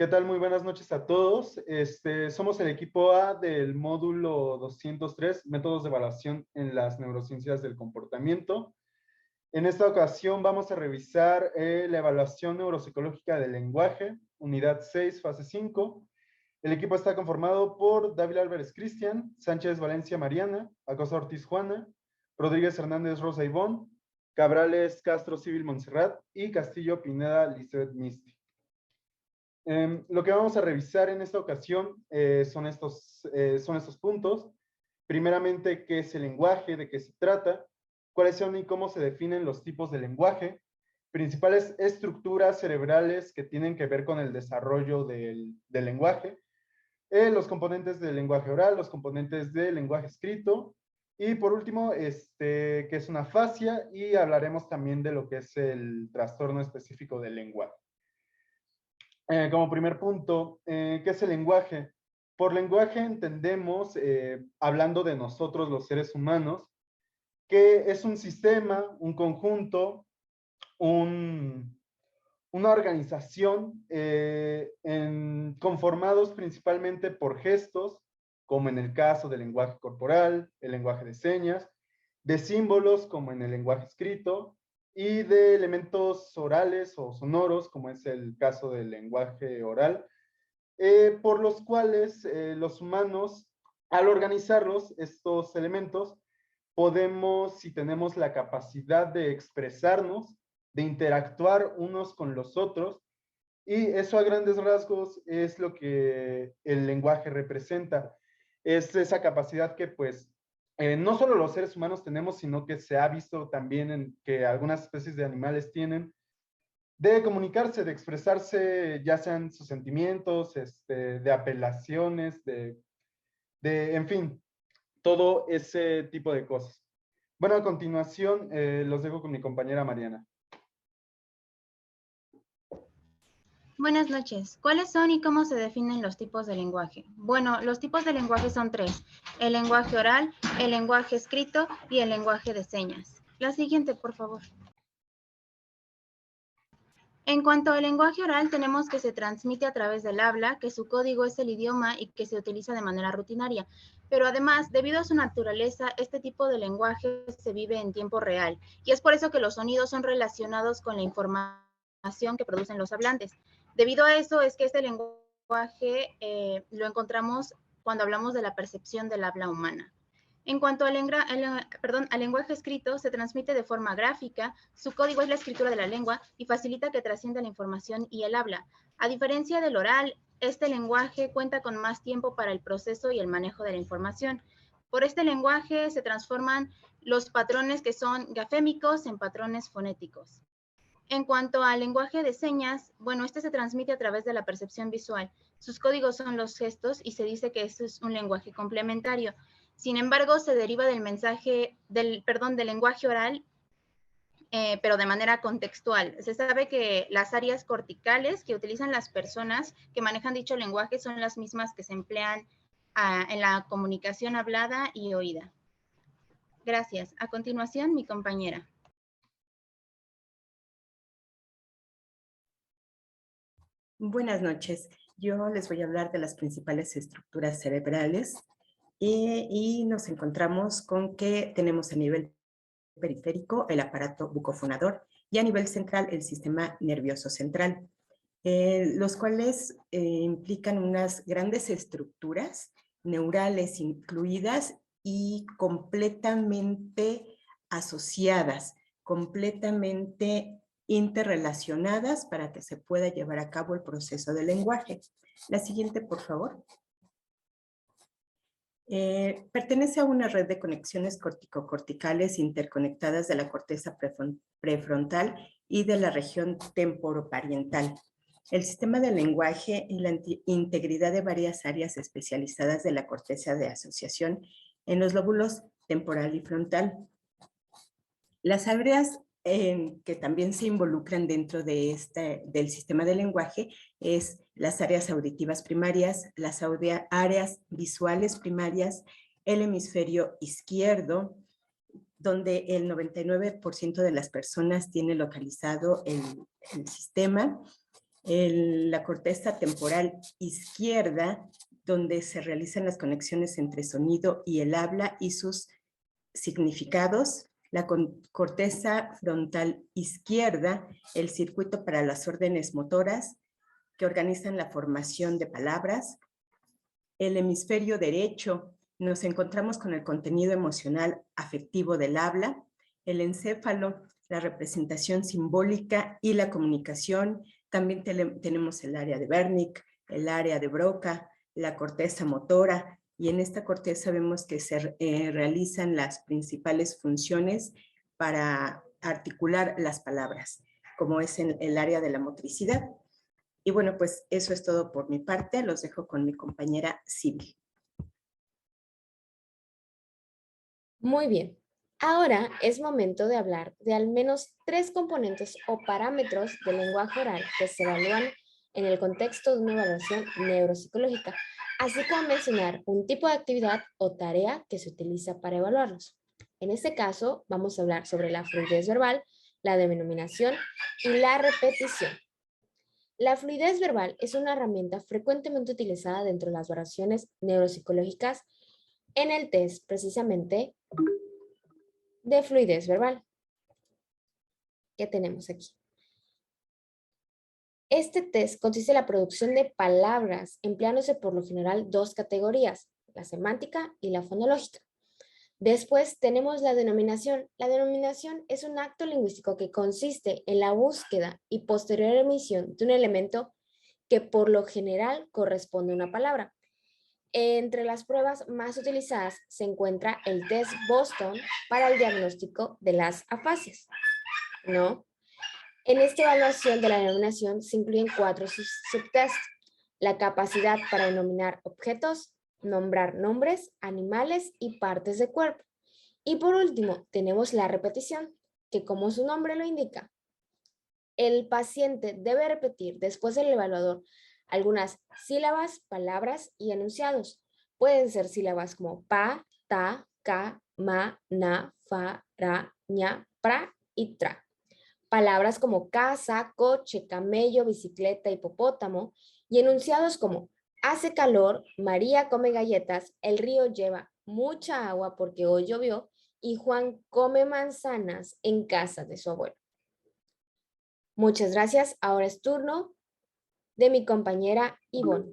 ¿Qué tal? Muy buenas noches a todos. Somos el equipo A del módulo 203, Métodos de Evaluación en las Neurociencias del Comportamiento. En esta ocasión vamos a revisar la evaluación neuropsicológica del lenguaje, unidad 6, fase 5. El equipo está conformado por Dávila Álvarez Cristian, Sánchez Valencia Mariana, Acosta Ortiz Juana, Rodríguez Hernández Rosa Ivonne, Cabrales Castro Civil Montserrat y Castillo Pineda Lisbeth Misty. Lo que vamos a revisar en esta ocasión son estos puntos. Primeramente, ¿qué es el lenguaje? ¿De qué se trata? ¿Cuáles son y cómo se definen los tipos de lenguaje? Principales estructuras cerebrales que tienen que ver con el desarrollo del lenguaje. Los componentes del lenguaje oral, los componentes del lenguaje escrito. Y por último, ¿qué es una afasia? Y hablaremos también de lo que es el trastorno específico del lenguaje. Como primer punto, ¿qué es el lenguaje? Por lenguaje entendemos, hablando de nosotros los seres humanos, que es un sistema, un conjunto, una organización conformados principalmente por gestos, como en el caso del lenguaje corporal, el lenguaje de señas, de símbolos, como en el lenguaje escrito, y de elementos orales o sonoros, como es el caso del lenguaje oral, por los cuales los humanos, al organizarlos, estos elementos, podemos, si tenemos la capacidad de expresarnos, de interactuar unos con los otros, y eso a grandes rasgos es lo que el lenguaje representa. Es esa capacidad que pues no solo los seres humanos tenemos, sino que se ha visto también en que algunas especies de animales tienen, de comunicarse, de expresarse, ya sean sus sentimientos, de apelaciones, en fin, todo ese tipo de cosas. Bueno, a continuación los dejo con mi compañera Mariana. Buenas noches. ¿Cuáles son y cómo se definen los tipos de lenguaje? Bueno, los tipos de lenguaje son tres: el lenguaje oral, el lenguaje escrito y el lenguaje de señas. La siguiente, por favor. En cuanto al lenguaje oral, tenemos que se transmite a través del habla, que su código es el idioma y que se utiliza de manera rutinaria. Pero además, debido a su naturaleza, este tipo de lenguaje se vive en tiempo real. Y es por eso que los sonidos son relacionados con la información que producen los hablantes. Debido a eso es que este lenguaje lo encontramos cuando hablamos de la percepción del habla humana. En cuanto al lenguaje escrito, se transmite de forma gráfica, su código es la escritura de la lengua y facilita que trascienda la información y el habla. A diferencia del oral, este lenguaje cuenta con más tiempo para el proceso y el manejo de la información. Por este lenguaje se transforman los patrones que son grafémicos en patrones fonéticos. En cuanto al lenguaje de señas, bueno, este se transmite a través de la percepción visual. Sus códigos son los gestos y se dice que esto es un lenguaje complementario. Sin embargo, se deriva del del lenguaje oral, pero de manera contextual. Se sabe que las áreas corticales que utilizan las personas que manejan dicho lenguaje son las mismas que se emplean en la comunicación hablada y oída. Gracias. A continuación, mi compañera. Buenas noches. Yo les voy a hablar de las principales estructuras cerebrales y nos encontramos con que tenemos a nivel periférico el aparato bucofonador y a nivel central el sistema nervioso central, los cuales implican unas grandes estructuras neurales incluidas y completamente asociadas, completamente interrelacionadas para que se pueda llevar a cabo el proceso del lenguaje. La siguiente, por favor. Pertenece a una red de conexiones corticocorticales interconectadas de la corteza prefrontal y de la región temporoparietal. El sistema del lenguaje y la integridad de varias áreas especializadas de la corteza de asociación en los lóbulos temporal y frontal. Las áreas que también se involucran dentro de del sistema del lenguaje es las áreas auditivas primarias, las áreas visuales primarias, el hemisferio izquierdo, donde el 99% de las personas tiene localizado el sistema, La corteza temporal izquierda, donde se realizan las conexiones entre sonido y el habla y sus significados. La corteza frontal izquierda, el circuito para las órdenes motoras que organizan la formación de palabras. El hemisferio derecho, nos encontramos con el contenido emocional afectivo del habla. El encéfalo, la representación simbólica y la comunicación. También tenemos el área de Wernicke, el área de Broca, la corteza motora, y en esta corteza vemos que se realizan las principales funciones para articular las palabras, como es en el área de la motricidad. Y bueno, pues eso es todo por mi parte. Los dejo con mi compañera Sibyl. Muy bien. Ahora es momento de hablar de al menos 3 componentes o parámetros del lenguaje oral que se evalúan en el contexto de una evaluación neuropsicológica, así como mencionar un tipo de actividad o tarea que se utiliza para evaluarlos. En este caso, vamos a hablar sobre la fluidez verbal, la denominación y la repetición. La fluidez verbal es una herramienta frecuentemente utilizada dentro de las evaluaciones neuropsicológicas en el test precisamente de fluidez verbal que tenemos aquí. Este test consiste en la producción de palabras, empleándose por lo general 2 categorías, la semántica y la fonológica. Después tenemos la denominación. La denominación es un acto lingüístico que consiste en la búsqueda y posterior emisión de un elemento que por lo general corresponde a una palabra. Entre las pruebas más utilizadas se encuentra el test Boston para el diagnóstico de las afasias, ¿no? En esta evaluación de la denominación se incluyen 4 subtests: la capacidad para denominar objetos, nombrar nombres, animales y partes de cuerpo. Y por último, tenemos la repetición, que como su nombre lo indica, el paciente debe repetir después del evaluador algunas sílabas, palabras y enunciados. Pueden ser sílabas como pa, ta, ca, ma, na, fa, ra, ña, pra y tra. Palabras como casa, coche, camello, bicicleta, hipopótamo, y enunciados como hace calor, María come galletas, el río lleva mucha agua porque hoy llovió y Juan come manzanas en casa de su abuelo. Muchas gracias. Ahora es turno de mi compañera Ivonne.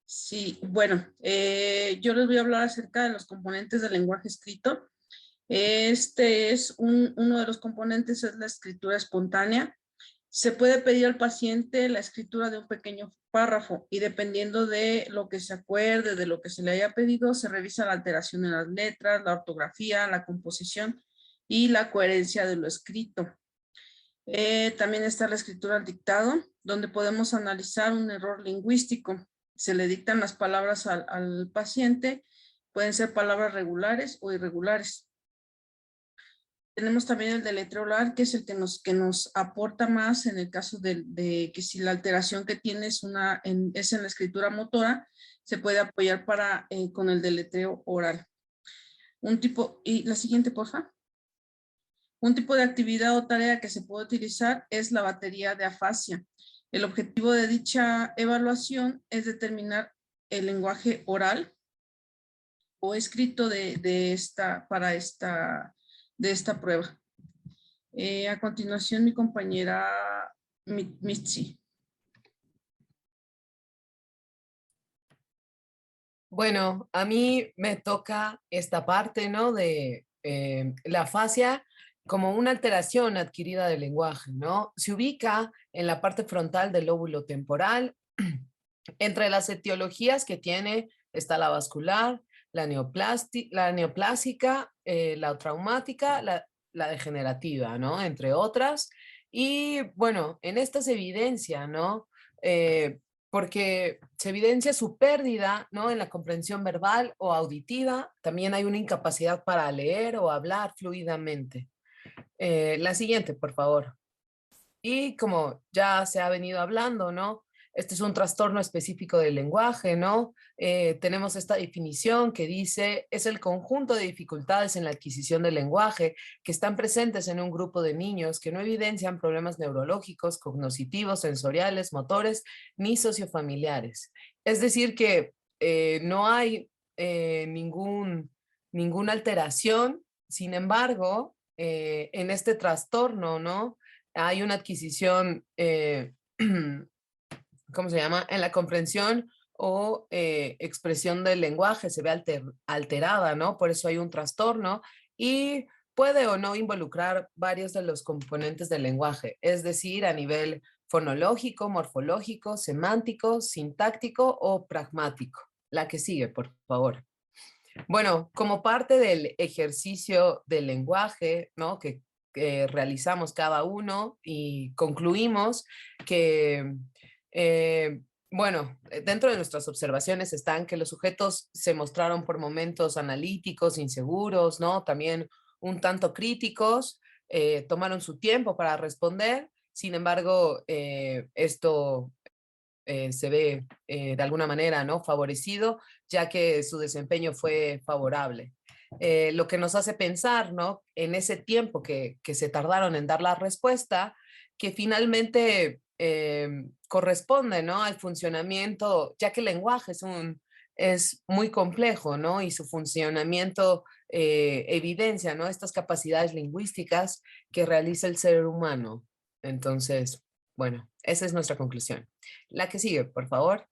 Sí, bueno, yo les voy a hablar acerca de los componentes del lenguaje escrito. Este es uno de los componentes, es la escritura espontánea. Se puede pedir al paciente la escritura de un pequeño párrafo y dependiendo de lo que se acuerde, de lo que se le haya pedido, se revisa la alteración en las letras, la ortografía, la composición y la coherencia de lo escrito. También está la escritura al dictado, donde podemos analizar un error lingüístico. Se le dictan las palabras al paciente, pueden ser palabras regulares o irregulares. Tenemos también el deletreo oral, que es el que nos aporta más en el caso de que si la alteración que tiene es en la escritura motora, se puede apoyar con el deletreo oral. Y la siguiente, por favor. Un tipo de actividad o tarea que se puede utilizar es la batería de afasia. El objetivo de dicha evaluación es determinar el lenguaje oral o escrito de esta prueba. A continuación, mi compañera Mitzi. Bueno, a mí me toca esta parte, ¿no? De la afasia como una alteración adquirida del lenguaje, ¿no? Se ubica en la parte frontal del lóbulo temporal. Entre las etiologías que tiene está la vascular, la neoplásica, la traumática, la degenerativa, ¿no? Entre otras. Y bueno, en esta se evidencia, ¿no? Porque se evidencia su pérdida, ¿no? En la comprensión verbal o auditiva. También hay una incapacidad para leer o hablar fluidamente. La siguiente, por favor. Y como ya se ha venido hablando, ¿no? este es un trastorno específico del lenguaje, ¿no? Tenemos esta definición que dice, es el conjunto de dificultades en la adquisición del lenguaje que están presentes en un grupo de niños que no evidencian problemas neurológicos, cognitivos, sensoriales, motores, ni sociofamiliares. Es decir que no hay ninguna alteración, sin embargo, en este trastorno, ¿no? Hay una adquisición, ¿cómo se llama? En la comprensión o expresión del lenguaje se ve alterada, ¿no? Por eso hay un trastorno y puede o no involucrar varios de los componentes del lenguaje, es decir, a nivel fonológico, morfológico, semántico, sintáctico o pragmático. La que sigue, por favor. Bueno, como parte del ejercicio del lenguaje, ¿no? que realizamos cada uno y concluimos que, bueno, dentro de nuestras observaciones están que los sujetos se mostraron por momentos analíticos, inseguros, ¿no? También un tanto críticos, tomaron su tiempo para responder, sin embargo, esto se ve de alguna manera, ¿no? favorecido, ya que su desempeño fue favorable. Lo que nos hace pensar, ¿no? en ese tiempo que se tardaron en dar la respuesta, que finalmente corresponde, ¿no? al funcionamiento, ya que el lenguaje es muy complejo, ¿no? y su funcionamiento evidencia, ¿no? estas capacidades lingüísticas que realiza el ser humano. Entonces, bueno, esa es nuestra conclusión. La que sigue, por favor.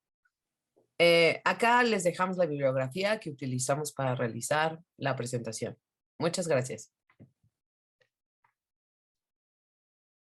Acá les dejamos la bibliografía que utilizamos para realizar la presentación. Muchas gracias.